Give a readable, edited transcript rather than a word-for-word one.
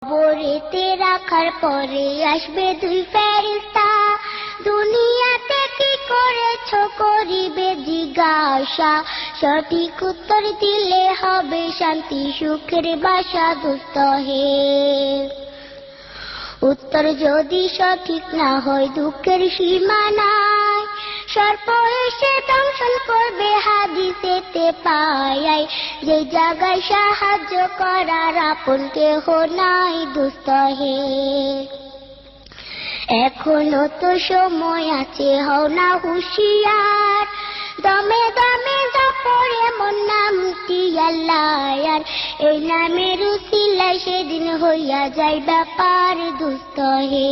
কবরেতে রাখার পরে আসবে দুই ফেরেশতা, দুনিয়াতে কি করেছো করিবে জিজ্ঞাসা, সঠিক উত্তর দিলে হবে শান্তি সুখের বাসা। দোস্ত হে, উত্তর যদি সঠিক না হয় দুঃখের সীমা নাই, সর্প এসে দংশন করবে হাদিসেতে পাই, যে জায়গায় সাহায্য করার আপন কেহ নাই। দোস্ত হে, এখনো তো সময় আছে, হও না হুঁশিয়ার, দমে দমে জপরে মন নামটি আল্লাহ, এই নামের উসিলায় সেদিন হইয়া যায় ব্যাপার। দোস্ত হে,